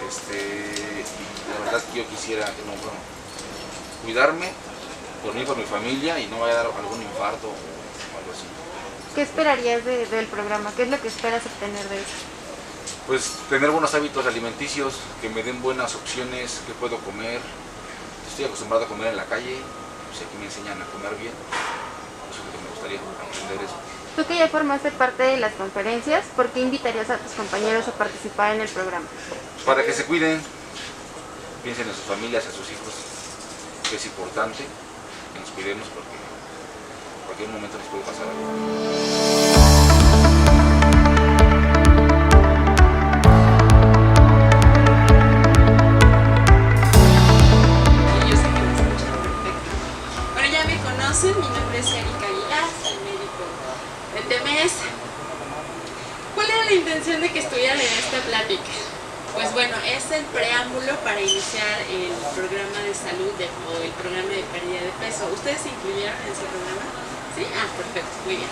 Y la verdad que yo quisiera cuidarme, dormir con mi familia y no vaya a dar algún infarto o algo así. ¿Qué esperarías del programa? ¿Qué es lo que esperas obtener de eso? Pues tener buenos hábitos alimenticios, que me den buenas opciones, que puedo comer. Estoy acostumbrado a comer en la calle, sé que me enseñan a comer bien. Eso es lo que me gustaría aprender eso. Tú que ya formaste parte de las conferencias, ¿por qué invitarías a tus compañeros a participar en el programa? Para que se cuiden, piensen en sus familias, en sus hijos, que es importante que nos cuidemos porque en cualquier momento nos puede pasar algo. Mi nombre es Erika Aguilar, soy médico de TMS. ¿Cuál era la intención de que estuvieran en esta plática? Pues bueno, es el preámbulo para iniciar el programa de salud o el programa de pérdida de peso. ¿Ustedes se incluyeron en ese programa? ¿Sí? Ah, perfecto, muy bien.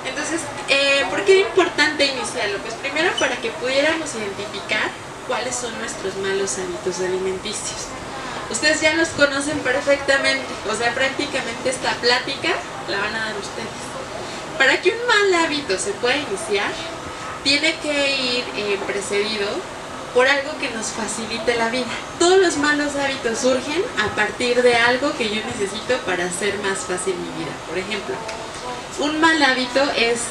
Entonces, ¿por qué era importante iniciarlo? Pues primero para que pudiéramos identificar cuáles son nuestros malos hábitos alimenticios. Ustedes ya los conocen perfectamente, o sea, prácticamente esta plática la van a dar ustedes. Para que un mal hábito se pueda iniciar, tiene que ir precedido por algo que nos facilite la vida. Todos los malos hábitos surgen a partir de algo que yo necesito para hacer más fácil mi vida. Por ejemplo, un mal hábito es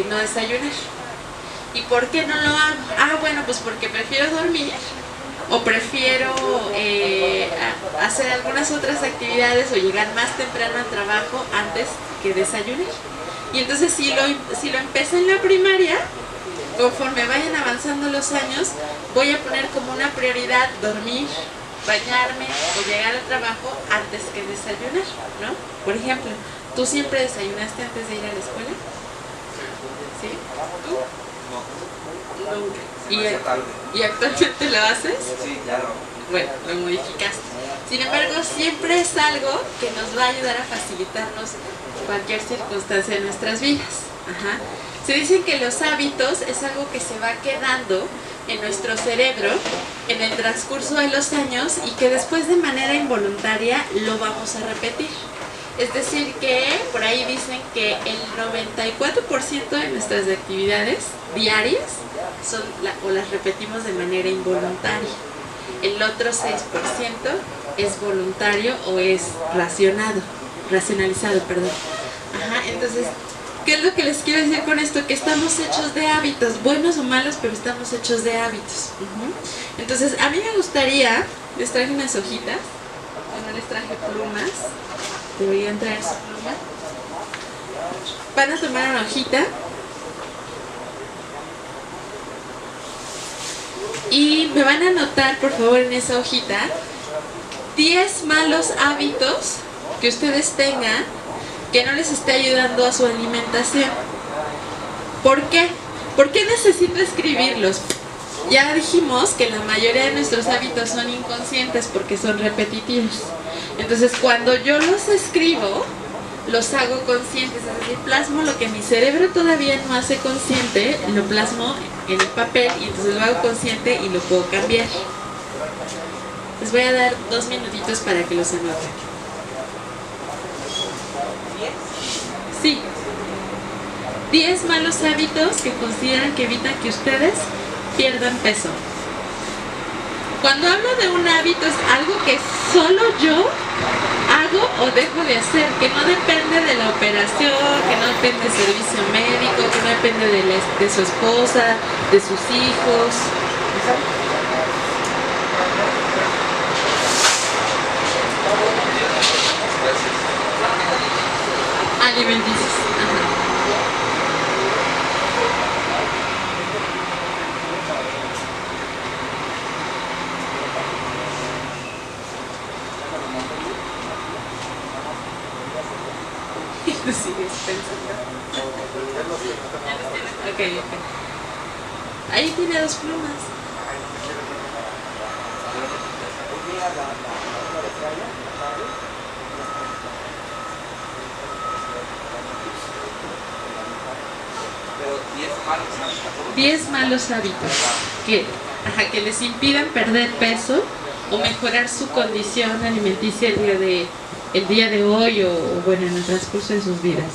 no desayunar. ¿Y por qué no lo hago? Ah, bueno, pues porque prefiero dormir o prefiero hacer algunas otras actividades o llegar más temprano al trabajo antes que desayunar. Y entonces si lo empecé en la primaria, conforme vayan avanzando los años, voy a poner como una prioridad dormir, bañarme o llegar al trabajo antes que desayunar, ¿no? Por ejemplo, ¿tú siempre desayunaste antes de ir a la escuela? ¿Sí? ¿Tú? No. Nunca. ¿Y actualmente lo haces? Sí, claro. Bueno, lo modificaste. Sin embargo, siempre es algo que nos va a ayudar a facilitarnos cualquier circunstancia en nuestras vidas. Ajá. Se dice que los hábitos es algo que se va quedando en nuestro cerebro en el transcurso de los años y que después de manera involuntaria lo vamos a repetir. Es decir que por ahí dicen que el 94% de nuestras actividades diarias las repetimos de manera involuntaria. El otro 6% es voluntario o es racionalizado, perdón. Ajá, entonces, ¿qué es lo que les quiero decir con esto? Que estamos hechos de hábitos, buenos o malos, pero estamos hechos de hábitos. Entonces, a mí me gustaría, les traje unas hojitas, bueno, les traje plumas, deberían traer su pluma. Van a tomar una hojita y me van a anotar, por favor, en esa hojita 10 malos hábitos que ustedes tengan que no les esté ayudando a su alimentación. ¿Por qué? ¿Por qué necesito escribirlos? Ya dijimos que la mayoría de nuestros hábitos son inconscientes porque son repetitivos. Entonces, cuando yo los escribo, los hago conscientes, es decir, plasmo lo que mi cerebro todavía no hace consciente, lo plasmo en el papel y entonces lo hago consciente y lo puedo cambiar. Les voy a dar 2 minutitos para que los anoten. Sí. 10 malos hábitos que consideran que evitan que ustedes pierdan peso. Cuando hablo de un hábito es algo que solo yo hago o dejo de hacer, que no depende de la operación, que no depende del servicio médico, que no depende de su esposa, de sus hijos. Alimenticios. Sigues pensando. Ok. Ahí tiene 2 plumas. Pero 10 malos hábitos. 10 malos hábitos que que les impidan perder peso o mejorar su condición alimenticia el día de hoy o bueno, en el transcurso de sus vidas.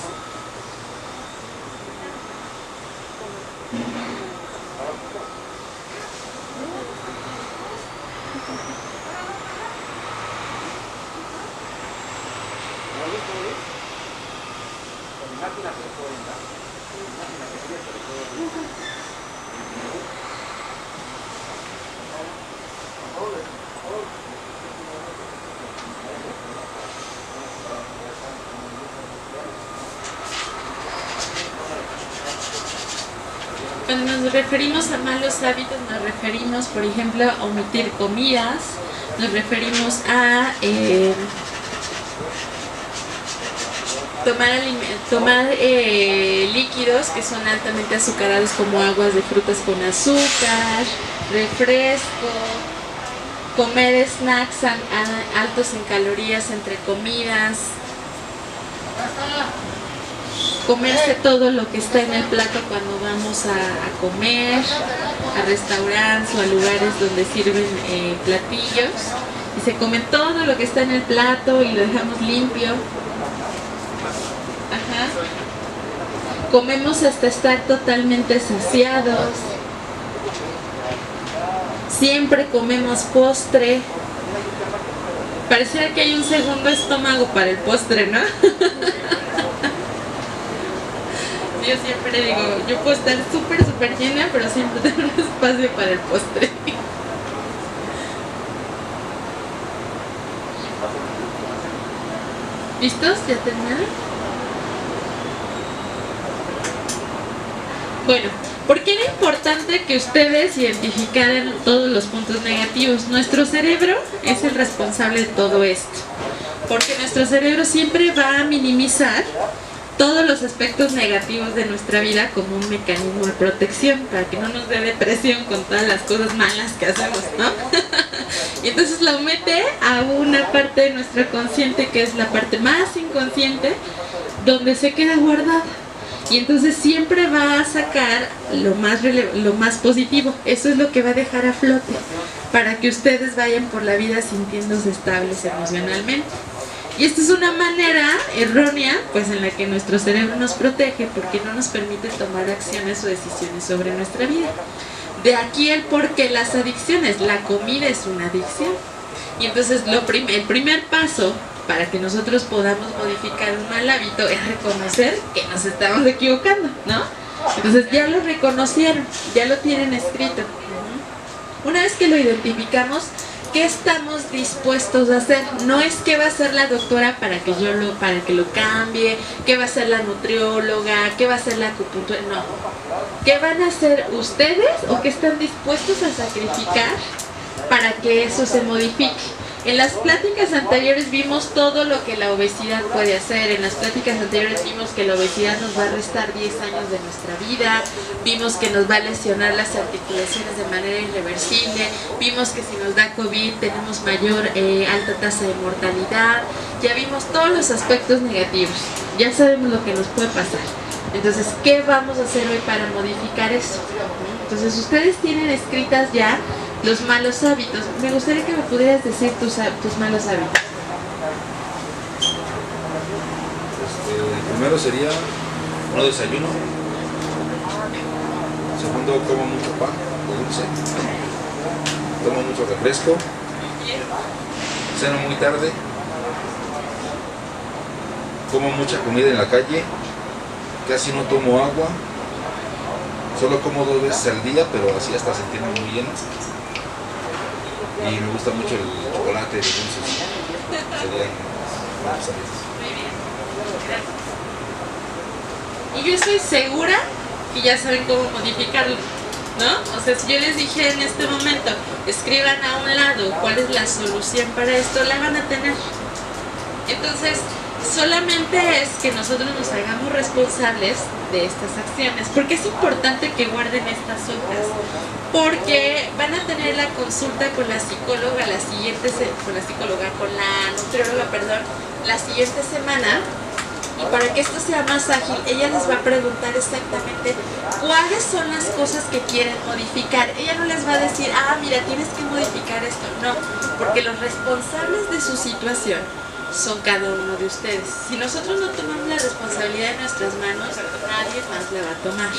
Cuando nos referimos a malos hábitos, nos referimos, por ejemplo, a omitir comidas, nos referimos a tomar líquidos que son altamente azucarados como aguas de frutas con azúcar, refresco, comer snacks altos en calorías entre comidas, comerse todo lo que está en el plato cuando vamos a comer, a restaurantes o a lugares donde sirven platillos, y se come todo lo que está en el plato y lo dejamos limpio. Comemos hasta estar totalmente saciados. Siempre comemos postre. Pareciera que hay un segundo estómago para el postre, ¿no? Yo siempre digo, yo puedo estar súper llena, pero siempre tengo un espacio para el postre. ¿Listos? ¿Ya terminaron? Bueno, ¿por qué era importante que ustedes identificaran todos los puntos negativos? Nuestro cerebro es el responsable de todo esto, porque nuestro cerebro siempre va a minimizar todos los aspectos negativos de nuestra vida como un mecanismo de protección, para que no nos dé depresión con todas las cosas malas que hacemos, ¿no? Y entonces lo mete a una parte de nuestro consciente, que es la parte más inconsciente, donde se queda guardada. Y entonces siempre va a sacar lo más positivo. Eso es lo que va a dejar a flote, para que ustedes vayan por la vida sintiéndose estables emocionalmente. Y esta es una manera errónea, pues, en la que nuestro cerebro nos protege, porque no nos permite tomar acciones o decisiones sobre nuestra vida. De aquí el por qué las adicciones. La comida es una adicción. Y entonces el primer paso para que nosotros podamos modificar un mal hábito es reconocer que nos estamos equivocando, ¿no? Entonces ya lo reconocieron, ya lo tienen escrito. Una vez que lo identificamos, ¿qué estamos dispuestos a hacer? No es qué va a hacer la doctora para que lo cambie, qué va a hacer la nutrióloga, qué va a hacer la acupuntura, no. ¿Qué van a hacer ustedes o qué están dispuestos a sacrificar para que eso se modifique? En las pláticas anteriores vimos todo lo que la obesidad puede hacer. En las pláticas anteriores vimos que la obesidad nos va a restar 10 años de nuestra vida. Vimos que nos va a lesionar las articulaciones de manera irreversible. Vimos que si nos da COVID tenemos mayor alta tasa de mortalidad. Ya vimos todos los aspectos negativos. Ya sabemos lo que nos puede pasar. Entonces, ¿qué vamos a hacer hoy para modificar eso? Entonces, ustedes tienen escritas ya los malos hábitos. Me gustaría que me pudieras decir tus malos hábitos. El primero sería no desayuno. Segundo, como mucho pan o dulce. Tomo mucho refresco. Ceno muy tarde. Como mucha comida en la calle. Casi no tomo agua. Solo como 2 veces al día, pero así hasta sentirme muy lleno. Y me gusta mucho el chocolate de dulces. Serían malos hábitos. Muy bien, gracias. Y yo estoy segura que ya saben cómo modificarlo, ¿no? O sea, si yo les dije en este momento, escriban a un lado cuál es la solución para esto, la van a tener. Entonces, solamente es que nosotros nos hagamos responsables de estas acciones. ¿Por qué es importante que guarden estas hojas? Porque van a tener la consulta con la psicóloga con la nutrióloga, la siguiente semana, Y para que esto sea más ágil, ella les va a preguntar exactamente cuáles son las cosas que quieren modificar. Ella no les va a decir, ah, mira, tienes que modificar esto. No, porque los responsables de su situación son cada uno de ustedes. Si nosotros no tomamos la responsabilidad en nuestras manos, nadie más la va a tomar.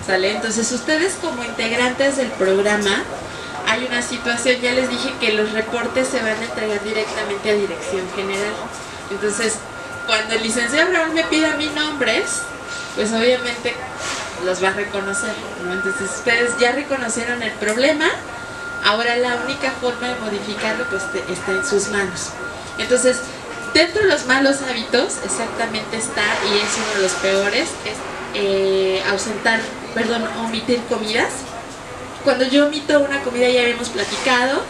¿Sale? Entonces ustedes como integrantes del programa, hay una situación, ya les dije que los reportes se van a entregar directamente a Dirección General. Entonces, cuando el licenciado Raúl me pida mis nombres, pues obviamente los va a reconocer, ¿no? Entonces ustedes ya reconocieron el problema, ahora la única forma de modificarlo pues está en sus manos. Entonces, dentro de los malos hábitos, exactamente está, y es uno de los peores, es omitir comidas. Cuando yo omito una comida, ya habíamos platicado,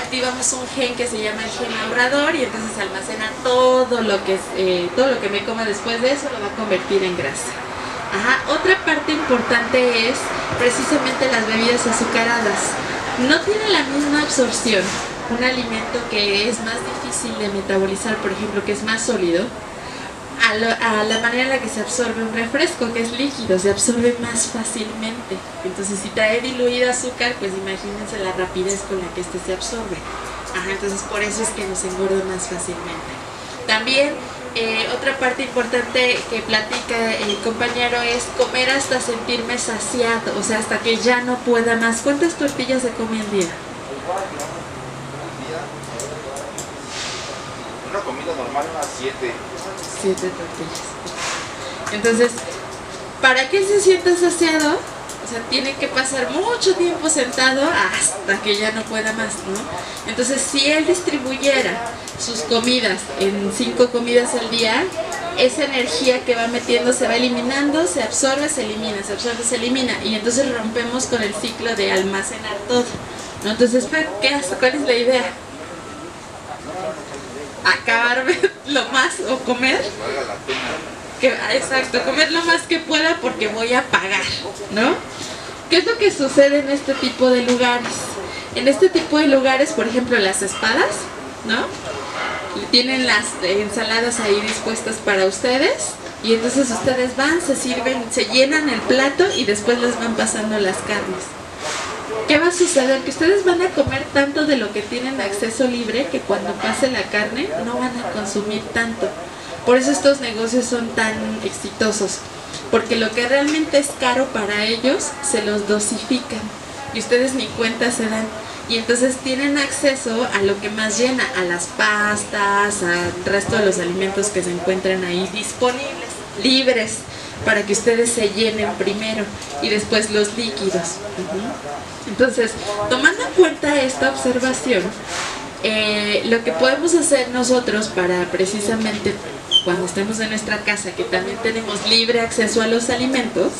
activamos un gen que se llama el gen ahorrador y entonces almacena todo lo que me coma después de eso, lo va a convertir en grasa. Ajá. Otra parte importante es precisamente las bebidas azucaradas. No tienen la misma absorción un alimento que es más difícil de metabolizar, por ejemplo, que es más sólido, a la manera en la que se absorbe un refresco, que es líquido, se absorbe más fácilmente. Entonces, si trae diluido azúcar, pues imagínense la rapidez con la que este se absorbe. Ajá, entonces por eso es que nos engorda más fácilmente. También, otra parte importante que platica el compañero es comer hasta sentirme saciado, o sea, hasta que ya no pueda más. ¿Cuántas tortillas se come al día? Una comida normal, unas 7. 7 tortillas. Entonces, para que se sienta saciado, o sea, tiene que pasar mucho tiempo sentado hasta que ya no pueda más, ¿no? Entonces, si él distribuyera sus comidas en 5 comidas al día, esa energía que va metiendo se va eliminando, se absorbe, se elimina, se absorbe, se elimina, y entonces rompemos con el ciclo de almacenar todo, ¿no? Entonces, ¿qué hace? ¿Cuál es la idea? Acabarme lo más o comer exacto, comer lo más que pueda porque voy a pagar, ¿no? ¿Qué es lo que sucede en este tipo de lugares? En este tipo de lugares, por ejemplo, las espadas, ¿no? Tienen las ensaladas ahí dispuestas para ustedes y entonces ustedes van, se sirven, se llenan el plato y después les van pasando las carnes. ¿Qué va a suceder? Que ustedes van a comer tanto de lo que tienen acceso libre que cuando pase la carne no van a consumir tanto. Por eso estos negocios son tan exitosos, porque lo que realmente es caro para ellos se los dosifican y ustedes ni cuenta se dan. Y entonces tienen acceso a lo que más llena, a las pastas, al resto de los alimentos que se encuentran ahí disponibles, libres, para que ustedes se llenen primero y después los líquidos. Entonces, tomando en cuenta esta observación, lo que podemos hacer nosotros para precisamente cuando estemos en nuestra casa, que también tenemos libre acceso a los alimentos,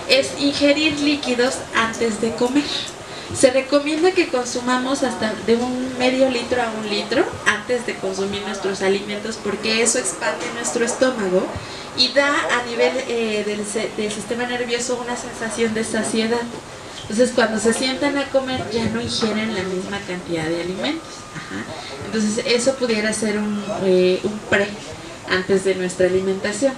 es ingerir líquidos antes de comer. Se recomienda que consumamos hasta de un medio litro a 1 litro antes de consumir nuestros alimentos, porque eso expande nuestro estómago y da a nivel del sistema nervioso una sensación de saciedad. Entonces, cuando se sientan a comer ya no ingieren la misma cantidad de alimentos. Ajá. Entonces, eso pudiera ser un pre antes de nuestra alimentación.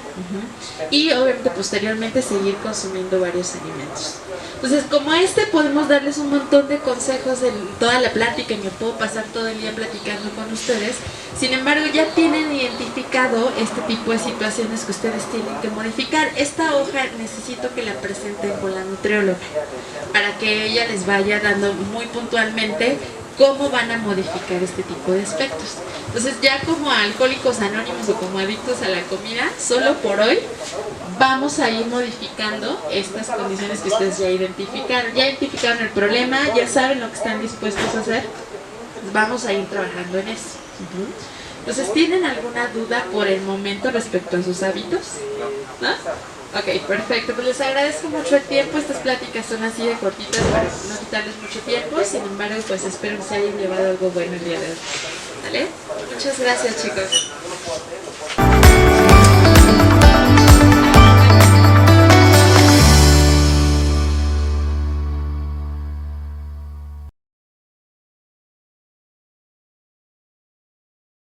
Y obviamente posteriormente seguir consumiendo varios alimentos. Entonces, como podemos darles un montón de consejos en toda la plática y me puedo pasar todo el día platicando con ustedes. Sin embargo, ya tienen identificado este tipo de situaciones que ustedes tienen que modificar. Esta hoja necesito que la presenten con la nutrióloga para que ella les vaya dando muy puntualmente cómo van a modificar este tipo de aspectos. Entonces, ya como alcohólicos anónimos o como adictos a la comida, solo por hoy vamos a ir modificando estas condiciones que ustedes ya identificaron. Ya identificaron el problema, ya saben lo que están dispuestos a hacer. Vamos a ir trabajando en eso. Entonces, ¿tienen alguna duda por el momento respecto a sus hábitos? ¿No? Ok, perfecto. Pues les agradezco mucho el tiempo. Estas pláticas son así de cortitas para no quitarles mucho tiempo. Sin embargo, pues espero que se hayan llevado algo bueno el día de hoy. ¿Vale? Muchas gracias, chicos.